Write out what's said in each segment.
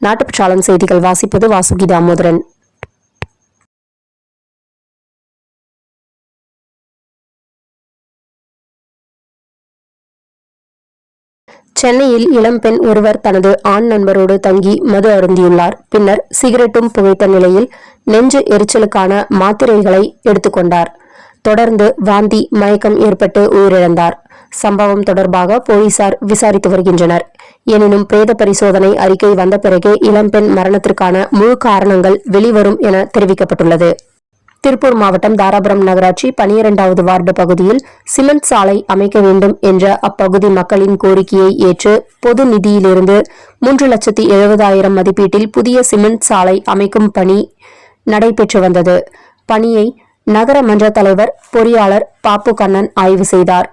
நாட்டுப்பற்றாளன் செய்திகள் வாசிப்பது வாசுகி தாமோதரன். சென்னையில் இளம்பெண் ஒருவர் தனது ஆண் நண்பரோடு தங்கி மது அருந்தியுள்ளார். பின்னர் சிகரெட்டும் புகைத்த நிலையில் நெஞ்சு எரிச்சலுக்கான மாத்திரைகளை எடுத்துக்கொண்டார். தொடர்ந்து வாந்தி, மயக்கம் ஏற்பட்டு உயிரிழந்தார். சம்பவம் தொடர்பாக போலீசார் விசாரித்து வருகின்றனர். எனினும் பிரேத பரிசோதனை அறிக்கை வந்த பிறகே இளம்பெண் மரணத்திற்கான முழு காரணங்கள் வெளிவரும் என தெரிவிக்கப்பட்டுள்ளது. திருப்பூர் மாவட்டம் தாராபுரம் நகராட்சி 12வது வார்டு பகுதியில் சிமெண்ட் சாலை அமைக்க வேண்டும் என்ற அப்பகுதி மக்களின் கோரிக்கையை ஏற்று பொது நிதியிலிருந்து 3,70,000 மதிப்பீட்டில் புதிய சிமெண்ட் சாலை அமைக்கும் பணி நடைபெற்று வந்தது. பணியை நகர மன்ற தலைவர் பொறியாளர் பாப்பு கண்ணன் ஆய்வு செய்தார்.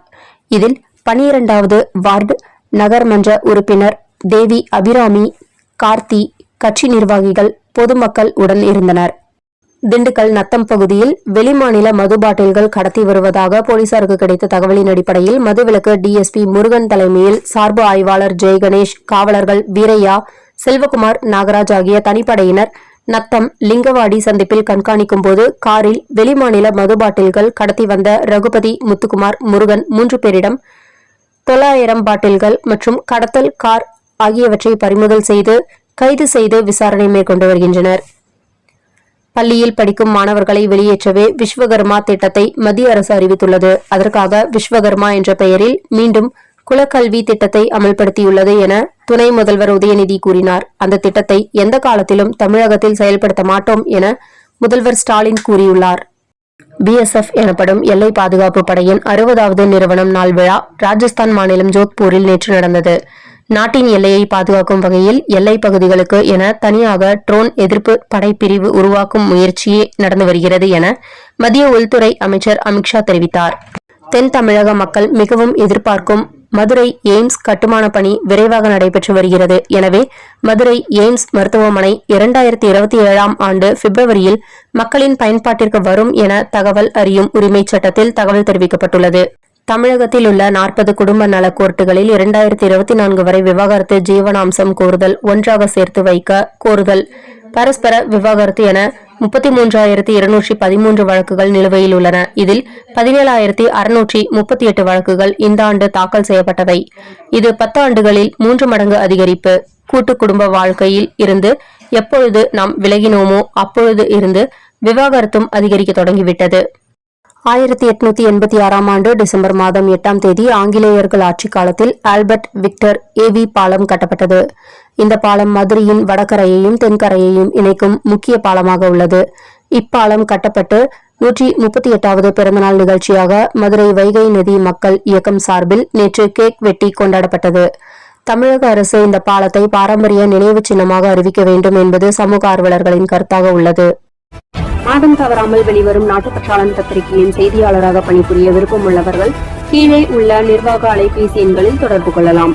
இதில் 12வது வார்டு நகர்மன்ற உறுப்பினர் தேவி அபிராமி, கார்த்தி, கட்சி நிர்வாகிகள், பொதுமக்கள் உடன் இருந்தனர். திண்டுக்கல் நத்தம் பகுதியில் வெளிமாநில மது பாட்டில்கள் கடத்தி வருவதாக போலீசாருக்கு கிடைத்த தகவலின் அடிப்படையில் மதுவிலக்கு டிஎஸ்பி முருகன் தலைமையில் சார்பு ஆய்வாளர் ஜெயகணேஷ், காவலர்கள் வீரையா, செல்வகுமார், நாகராஜ் ஆகிய தனிப்படையினர் நத்தம் லிங்கவாடி சந்திப்பில் கண்காணிக்கும் போது காரில் வெளிமாநில மது பாட்டில்கள் கடத்தி வந்த ரகுபதி, முத்துக்குமார், முருகன் 3 பேரிடம் 900 பாட்டில்கள் மற்றும் கடத்தல் கார் ஆகியவற்றை பறிமுதல் செய்து கைது செய்து விசாரணை மேற்கொண்டு வருகின்றனர். பள்ளியில் படிக்கும் மாணவர்களை வெளியேற்றவே விஸ்வகர்மா திட்டத்தை மத்திய அரசு அறிவித்துள்ளது. அதற்காக விஸ்வகர்மா என்ற பெயரில் மீண்டும் குலக்கல்வி திட்டத்தை அமல்படுத்தியுள்ளது என துணை முதல்வர் உதயநிதி கூறினார். அந்த திட்டத்தை எந்த காலத்திலும் தமிழகத்தில் செயல்படுத்த மாட்டோம் என முதல்வர் ஸ்டாலின் கூறியுள்ளார். BSF எனப்படும் எல்லை பாதுகாப்பு படையின் 60வது நிறுவனம் நாள் விழா ராஜஸ்தான் மாநிலம் ஜோத்பூரில் நேற்று நடந்தது. நாட்டின் எல்லையை பாதுகாக்கும் வகையில் எல்லை பகுதிகளுக்கு என தனியாக ட்ரோன் எதிர்ப்பு படைப்பிரிவு உருவாக்கும் முயற்சியே நடந்து வருகிறது என மத்திய உள்துறை அமைச்சர் அமித்ஷா தெரிவித்தார். தென் தமிழக மக்கள் மிகவும் எதிர்பார்க்கும் மதுரை எய்ம்ஸ் கட்டுமான பணி விரைவாக நடைபெற்று வருகிறது. எனவே மதுரை எய்ம்ஸ் மருத்துவமனை 2027ஆம் ஆண்டு பிப்ரவரியில் மக்களின் பயன்பாட்டிற்கு வரும் என தகவல் அறியும் உரிமை சட்டத்தில் தகவல் தெரிவிக்கப்பட்டுள்ளது. தமிழகத்தில் உள்ள 40 குடும்ப நல கோர்ட்டுகளில் 2024 வரை விவாகரத்து, ஜீவனாம்சம் கோருதல், ஒன்றாக சேர்த்து வைக்க கோருதல், பரஸ்பர விவாகரத்து என 33,213 வழக்குகள் நிலுவையில் உள்ளன. இதில் 17,638 வழக்குகள் இந்த ஆண்டு தாக்கல் செய்யப்பட்டவை. இது 10 ஆண்டுகளில் 3 மடங்கு அதிகரிப்பு. கூட்டு குடும்ப வாழ்க்கையில் இருந்து எப்பொழுது நாம் விலகினோமோ அப்பொழுது இருந்து விவாகரத்தும் அதிகரிக்க தொடங்கிவிட்டது. 1886ஆம் ஆண்டு டிசம்பர் மாதம் 8ஆம் தேதி ஆங்கிலேயர்கள் ஆட்சி காலத்தில் ஆல்பர்ட் விக்டர் ஏவி பாலம் கட்டப்பட்டது. இந்த பாலம் மதுரையின் வடகரையையும் தென்கரையையும் இணைக்கும் முக்கிய பாலமாக உள்ளது. இப்பாலம் கட்டப்பட்டு 138வது பிறந்தநாள் நிகழ்ச்சியாக மதுரை வைகை நதி மக்கள் இயக்கம் சார்பில் நேற்று கேக் வெட்டி கொண்டாடப்பட்டது. தமிழக அரசு இந்த பாலத்தை பாரம்பரிய நினைவு சின்னமாக அறிவிக்க வேண்டும் என்பது சமூக ஆர்வலர்களின் கருத்தாக உள்ளது. மாதம் தவறாமல் வெளிவரும் நாட்டுப்பற்றாளன் பத்திரிகையின் செய்தியாளராக பணிபுரிய விருப்பம் உள்ளவர்கள் கீழே உள்ள நிர்வாக அலைபேசி எண்களில் தொடர்பு கொள்ளலாம்.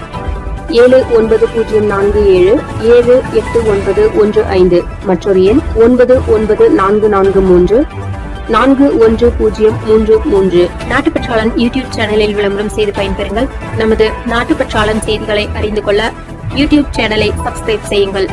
7947789115 மற்றொரு எண் 9944341033. நாட்டுப்பற்றாளன் யூடியூப் சேனலில் விளம்பரம் செய்து பயன்பெறுங்கள். நமது நாட்டுப்பற்றாளன் செய்திகளை அறிந்து கொள்ள யூடியூப் சேனலை சப்ஸ்கிரைப் செய்யுங்கள்.